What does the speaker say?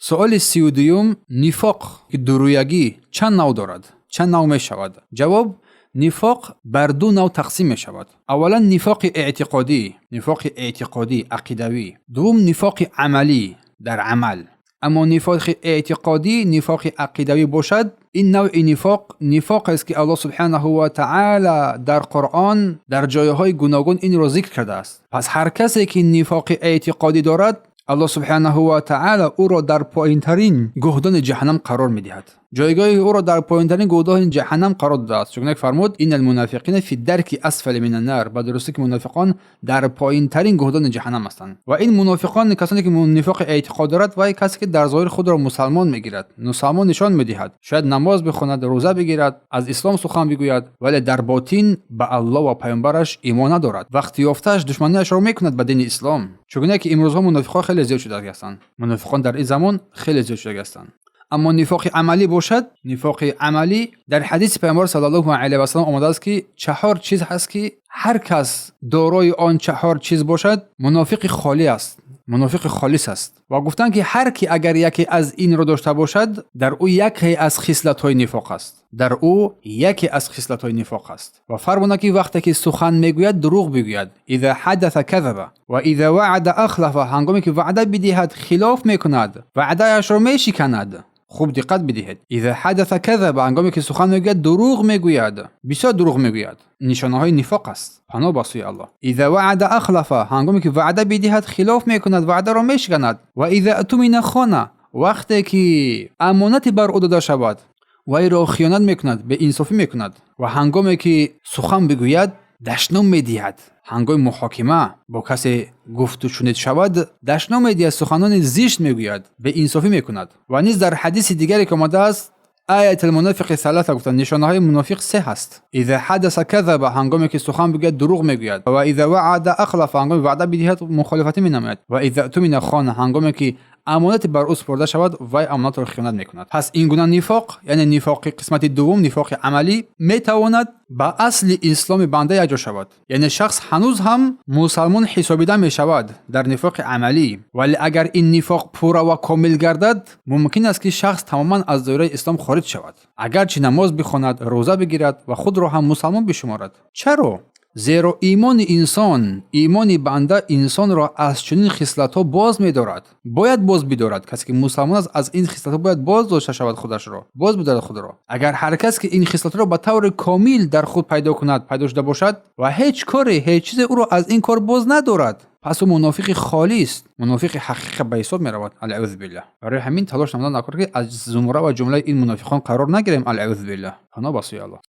سوال 32 نفاق که درویگی چند نوع دارد؟ چند نوع می شود؟ جواب: نفاق بر دو نوع تقسیم می شود. اولا نفاق اعتقادی عقیدوی. دوم نفاق عملی در عمل. اما نفاق اعتقادی نفاق عقیدوی باشد، این نوع نفاق است که الله سبحانه و تعالی در قرآن در جایهای گوناگون این را ذکر کرده است. پس هر کسی که نفاق اعتقادی دارد، الله سبحانه و تعالی او را در پایین‌ترین گهدان جهنم قرار می‌دهد. جایگاه او را در پایین‌ترین گهدان جهنم قرار داده است. چون فرمود این المنافقین فی الدرک اسفل من النار. به درستی که منافقان در پایین‌ترین گهدان جهنم هستند. و این منافقان کسانی که نفاق اعتقاد دارد و کسی که در ظاهر خود را مسلمان می‌گیرد، مسلمان نشان می‌دهد، شاید نماز بخواند، روزه بگیرد، از اسلام سخن بگوید، ولی در باطن به الله و پیامبرش ایمان ندارد. وقتی یافته‌اش دشمنیش را می‌کند به دین اسلام. چون که امروزها منافقان خیلی زیاد شده هستند. منافقان در این زمان خیلی زیاد شده هستند. اما نفاق عملی باشد، نفاق عملی در حدیث پیامبر صلی الله علیه و سلم آمده است که 4 چیز هست که هر کس دارای آن 4 چیز باشد، منافق خالی است، منافق خالص است. و گفتند که هر کی اگر یکی از این را داشته باشد، در او یکی از خصلت‌های نفاق است. و فرمود که وقتی که سخن میگوید دروغ بگوید. اذا حدث کذب و اذا وعد اخلف. هنگامی که وعده بدهد خلاف میکند، وعده اش را میشکند. خوب دقت بدهید. اذا حدث کذب، هنگامی که سخن میگوید دروغ میگوید، بسیار دروغ میگوید. نشانه های نفاق است. پناه به سوی الله. اذا وعد اخلف، هنگامی که وعده بدهد خلاف میکند، وعده را میشکند. و اذا اؤتمن خان، وقتی که امانت بر او داده شود و ای را خیانت میکند، به انصافی میکند. و هنگامی که سخن بگوید دشنام میدهد. هنگام محاکمه با کسی گفت و شنید شود، دشنام میدهد، سخنان زشت میگوید، به انصافی میکند. و نیز در حدیث دیگری که آمده است، آیت المنافق ثلاثه گفتند، نشانه های منافق 3 هست. اذا حدث کذب، هنگامی که سخن بگوید دروغ میگوید. و اذا وعد اخلف، هنگامی وعده بدهد مخالفت مینماید. و اذا اؤتمن خان، هنگامی که امانت بر او سپرده شود و امانت را خیانت میکند. پس این گونه نفاق، یعنی نفاق قسمت دوم، نفاق عملی، میتواند با اصل اسلام بنده اجرا شود. یعنی شخص هنوز هم مسلمان حسابیده میشود در نفاق عملی، ولی اگر این نفاق پورا و کامل گردد، ممکن است که شخص تماما از دایره اسلام خارج شود. اگرچه نماز بخواند، روزه بگیرد و خود را هم مسلمان بشمارد. چرا؟ زیرا ایمان بنده انسان را از چنین خصلت‌ها باز می‌دارد. باید باز بدارد. کسی که مسلمان است از این خصلت‌ها باید باز داشته شود، خودش را باز بدارد خود را. اگر هر کس که این خصلت‌ها را به طور کامل در خود پیدا شده باشد و هیچ چیز او را از این کار باز ندارد، پس او منافق خالی است، منافق حقیقی به حساب می‌رود. العوذ بالله. برای همین تلاش نمودن نکنید که از زمره و جمله این منافقان قرار نگیریم. العوذ بالله. پناه به سوی الله.